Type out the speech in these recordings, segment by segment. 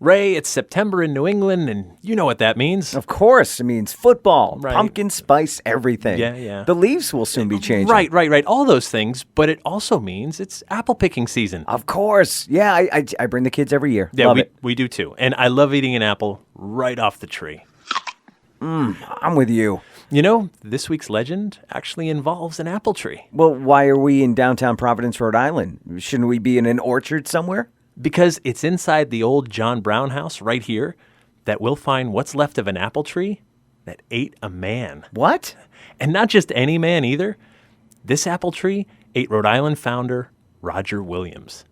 Ray, it's September in New England, and you know what that means. Of course. It means football, Right. pumpkin spice, everything. Yeah. The leaves will soon be changing. Right. All those things, but it also means it's apple picking season. Of course. Yeah, I bring the kids every year. Yeah, Love it. we do too. And I love eating an apple right off the tree. I'm with you. You know, this week's legend actually involves an apple tree. Well, why are we in downtown Providence, Rhode Island? Shouldn't we be in an orchard somewhere? Because it's inside the old John Brown house right here that we'll find what's left of an apple tree that ate a man. What? And not just any man either. This apple tree ate Rhode Island founder Roger Williams.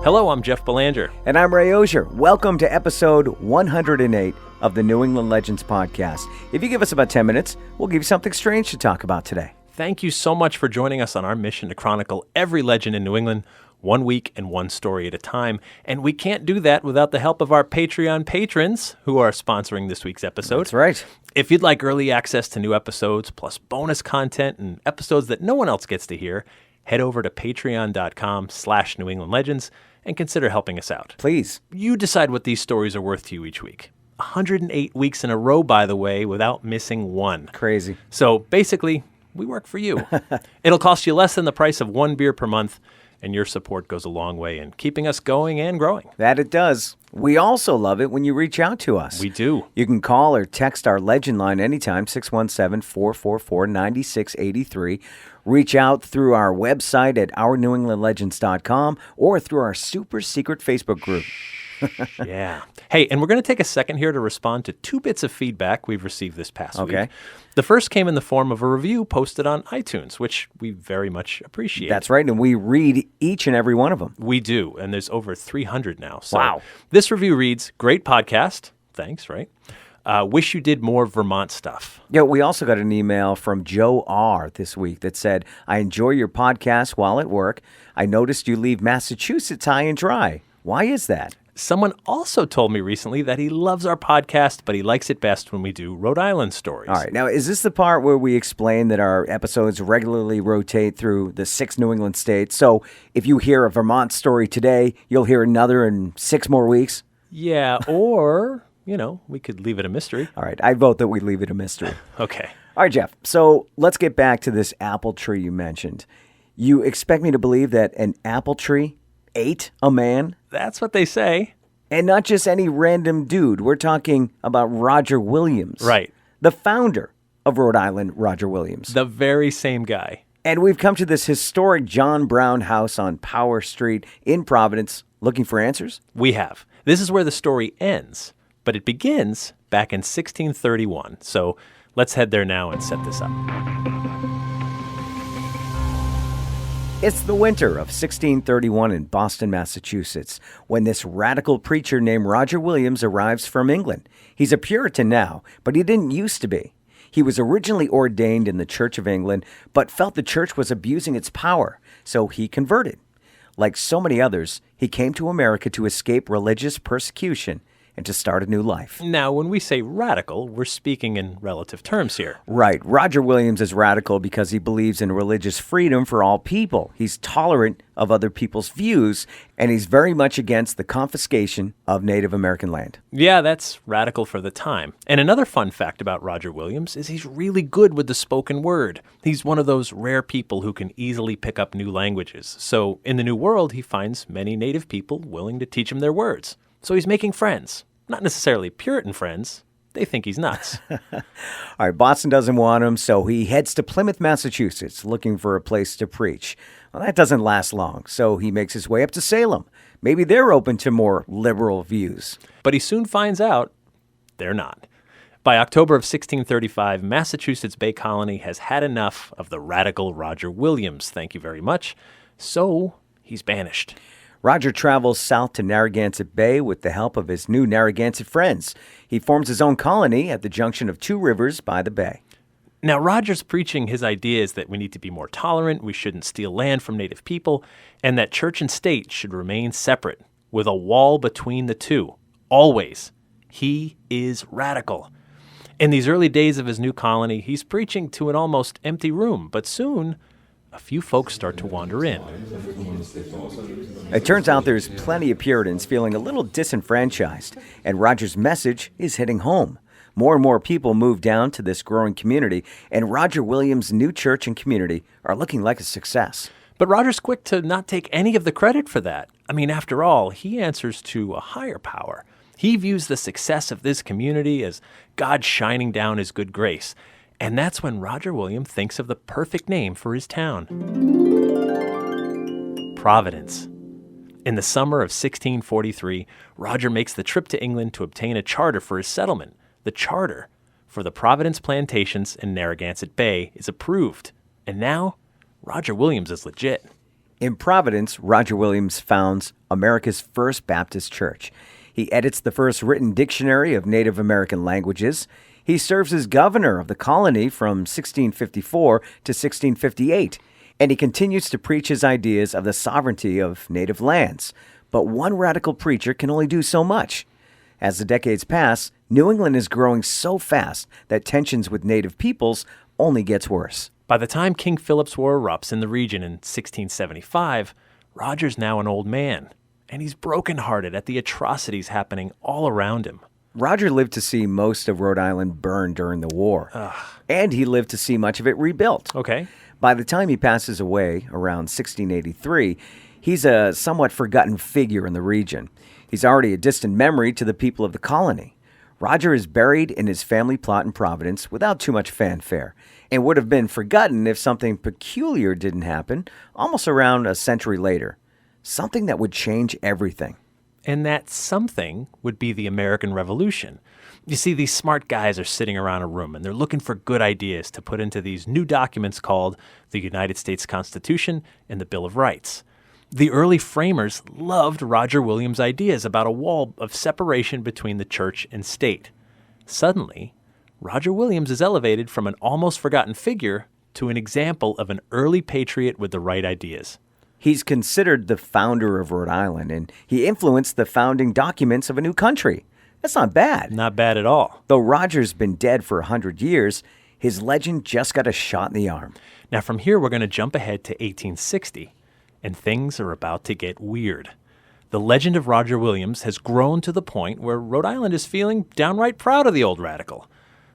Hello, I'm Jeff Belanger. And I'm Ray Auger. Welcome to episode 108 of the New England Legends podcast. If you give us about 10 minutes, we'll give you something strange to talk about today. Thank you so much for joining us on our mission to chronicle every legend in New England, 1 week and one story at a time. And we can't do that without the help of our Patreon patrons who are sponsoring this week's episode. That's right. If you'd like early access to new episodes, plus bonus content and episodes that no one else gets to hear, head over to patreon.com/New England Legends and consider helping us out. Please. You decide what these stories are worth to you each week. 108 weeks in a row, by the way, without missing one. Crazy. So basically, we work for you. It'll cost you less than the price of one beer per month, and your support goes a long way in keeping us going and growing. That it does. We also love it when you reach out to us. We do. You can call or text our legend line anytime, 617-444-9683. Reach out through our website at ournewenglandlegends.com or through our super secret Facebook group. Yeah. Hey, and we're going to take a second here to respond to 2 bits of feedback we've received this past week. The first came in the form of a review posted on iTunes, which we very much appreciate. That's right, and we read each and every one of them. We do, and there's over 300 now. So Wow. This review reads, great podcast. Thanks, right? Wish you did more Vermont stuff. Yeah, we also got an email from Joe R. this week that said, I enjoy your podcast while at work. I noticed you leave Massachusetts high and dry. Why is that? Someone also told me recently that he loves our podcast, but he likes it best when we do Rhode Island stories. All right. Now, is this the part where we explain that our episodes regularly rotate through the 6 New England states? So if you hear a Vermont story today, you'll hear another in 6 more weeks? Yeah, or, we could leave it a mystery. All right. I vote that we leave it a mystery. Okay. All right, Jeff. So let's get back to this apple tree you mentioned. You expect me to believe that an apple tree ate a man? That's what they say. And not just any random dude. We're talking about Roger Williams. Right. The founder of Rhode Island, Roger Williams. The very same guy. And we've come to this historic John Brown house on Power Street in Providence looking for answers. We have. This is where the story ends, but it begins back in 1631. So let's head there now and set this up. It's the winter of 1631 in Boston, Massachusetts, when this radical preacher named Roger Williams arrives from England. He's a Puritan now, but he didn't used to be. He was originally ordained in the Church of England, but felt the church was abusing its power, so he converted. Like so many others, he came to America to escape religious persecution and to start a new life. Now, when we say radical, we're speaking in relative terms here. Right. Roger Williams is radical because he believes in religious freedom for all people. He's tolerant of other people's views, and he's very much against the confiscation of Native American land. Yeah, that's radical for the time. And another fun fact about Roger Williams is he's really good with the spoken word. He's one of those rare people who can easily pick up new languages. So in the New World, he finds many Native people willing to teach him their words. So he's making friends. Not necessarily Puritan friends. They think he's nuts. All right, Boston doesn't want him, so he heads to Plymouth, Massachusetts, looking for a place to preach. Well, that doesn't last long, so he makes his way up to Salem. Maybe they're open to more liberal views. But he soon finds out they're not. By October of 1635, Massachusetts Bay Colony has had enough of the radical Roger Williams. Thank you very much. So he's banished. Roger travels south to Narragansett Bay with the help of his new Narragansett friends. He forms his own colony at the junction of 2 rivers by the bay. Now, Roger's preaching his idea is that we need to be more tolerant, we shouldn't steal land from Native people, and that church and state should remain separate, with a wall between the two. Always. He is radical. In these early days of his new colony, he's preaching to an almost empty room, but soon a few folks start to wander in. It turns out there's plenty of Puritans feeling a little disenfranchised, and Roger's message is hitting home. More and more people move down to this growing community, and Roger Williams' new church and community are looking like a success. But Roger's quick to not take any of the credit for that. I mean, after all, he answers to a higher power. He views the success of this community as God shining down his good grace. And that's when Roger Williams thinks of the perfect name for his town. Providence. In the summer of 1643, Roger makes the trip to England to obtain a charter for his settlement. The charter for the Providence plantations in Narragansett Bay is approved. And now, Roger Williams is legit. In Providence, Roger Williams founds America's first Baptist church. He edits the first written dictionary of Native American languages. He serves as governor of the colony from 1654 to 1658, and he continues to preach his ideas of the sovereignty of native lands. But one radical preacher can only do so much. As the decades pass, New England is growing so fast that tensions with native peoples only gets worse. By the time King Philip's War erupts in the region in 1675, Roger's now an old man, and he's brokenhearted at the atrocities happening all around him. Roger lived to see most of Rhode Island burn during the war, and he lived to see much of it rebuilt. Okay. By the time he passes away, around 1683, he's a somewhat forgotten figure in the region. He's already a distant memory to the people of the colony. Roger is buried in his family plot in Providence without too much fanfare, and would have been forgotten if something peculiar didn't happen almost around a century later. Something that would change everything. And that something would be the American Revolution. You see, these smart guys are sitting around a room and they're looking for good ideas to put into these new documents called the United States Constitution and the Bill of Rights. The early framers loved Roger Williams' ideas about a wall of separation between the church and state. Suddenly, Roger Williams is elevated from an almost forgotten figure to an example of an early patriot with the right ideas. He's considered the founder of Rhode Island, and he influenced the founding documents of a new country. That's not bad. Not bad at all. Though Roger's been dead for 100 years, his legend just got a shot in the arm. Now from here, we're going to jump ahead to 1860, and things are about to get weird. The legend of Roger Williams has grown to the point where Rhode Island is feeling downright proud of the old radical.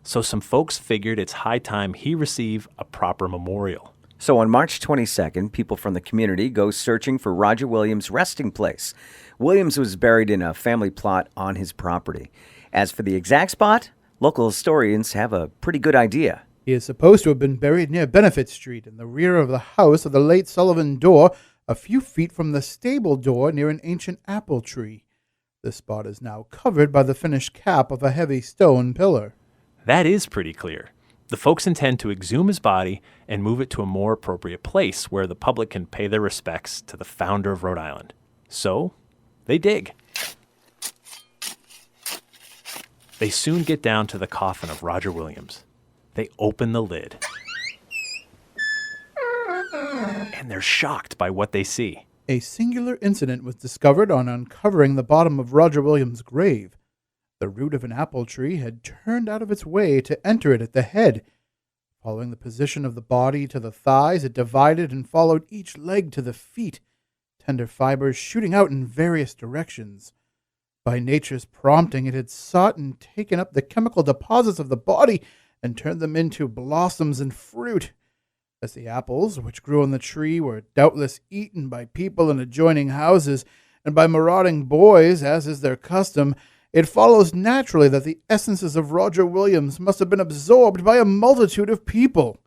So some folks figured it's high time he receive a proper memorial. So on March 22nd, people from the community go searching for Roger Williams' resting place. Williams was buried in a family plot on his property. As for the exact spot, local historians have a pretty good idea. He is supposed to have been buried near Benefit Street in the rear of the house of the late Sullivan Dorr, a few feet from the stable door near an ancient apple tree. This spot is now covered by the finished cap of a heavy stone pillar. That is pretty clear. The folks intend to exhume his body and move it to a more appropriate place where the public can pay their respects to the founder of Rhode Island. So, they dig. They soon get down to the coffin of Roger Williams. They open the lid. And they're shocked by what they see. A singular incident was discovered on uncovering the bottom of Roger Williams' grave. The root of an apple tree had turned out of its way to enter it at the head. Following the position of the body to the thighs, it divided and followed each leg to the feet, tender fibers shooting out in various directions. By nature's prompting, it had sought and taken up the chemical deposits of the body and turned them into blossoms and fruit. As the apples, which grew on the tree, were doubtless eaten by people in adjoining houses and by marauding boys, as is their custom, it follows naturally that the essences of Roger Williams must have been absorbed by a multitude of people.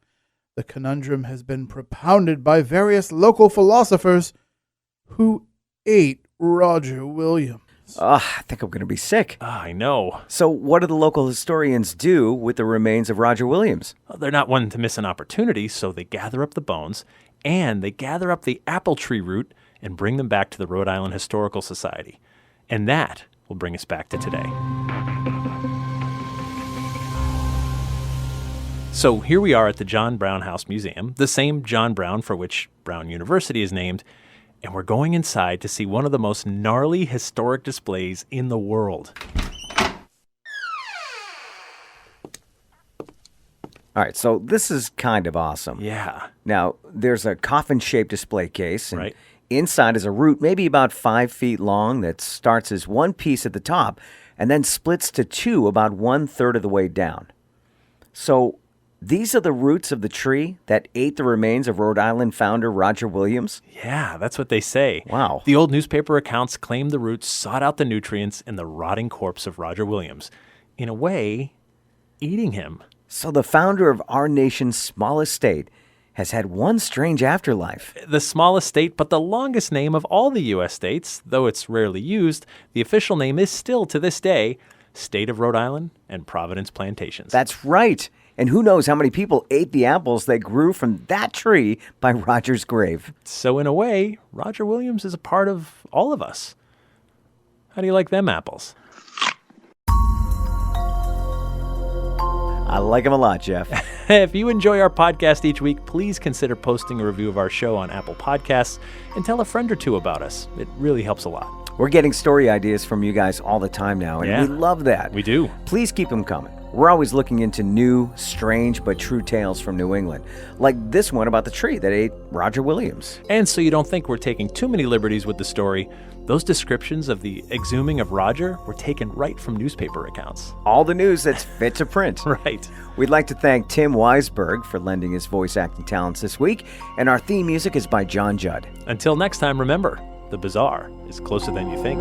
The conundrum has been propounded by various local philosophers who ate Roger Williams. I think I'm going to be sick. I know. So what do the local historians do with the remains of Roger Williams? Well, they're not one to miss an opportunity, so they gather up the bones, and they gather up the apple tree root and bring them back to the Rhode Island Historical Society. And that will bring us back to today. So here we are at the John Brown House Museum, the same John Brown for which Brown University is named, and we're going inside to see one of the most gnarly historic displays in the world. All right, so this is kind of awesome. Yeah. Now, there's a coffin-shaped display case, and Right. inside is a root maybe about 5 feet long that starts as one piece at the top and then splits to two about 1/3 of the way down. So these are the roots of the tree that ate the remains of Rhode Island founder Roger Williams? Yeah, that's what they say. Wow. The old newspaper accounts claim the roots sought out the nutrients in the rotting corpse of Roger Williams. In a way, eating him. So the founder of our nation's smallest state has had one strange afterlife. The smallest state, but the longest name of all the U.S. states, though it's rarely used, the official name is still, to this day, State of Rhode Island and Providence Plantations. That's right. And who knows how many people ate the apples that grew from that tree by Roger's grave. So in a way, Roger Williams is a part of all of us. How do you like them apples? I like them a lot, Jeff. If you enjoy our podcast each week, please consider posting a review of our show on Apple Podcasts and tell a friend or two about us. It really helps a lot. We're getting story ideas from you guys all the time now, and Yeah. we love that. We do. Please keep them coming. We're always looking into new, strange, but true tales from New England, like this one about the tree that ate Roger Williams. And so you don't think we're taking too many liberties with the story, those descriptions of the exhuming of Roger were taken right from newspaper accounts. All the news that's fit to print. Right. We'd like to thank Tim Weisberg for lending his voice acting talents this week, and our theme music is by John Judd. Until next time, remember, the bizarre is closer than you think.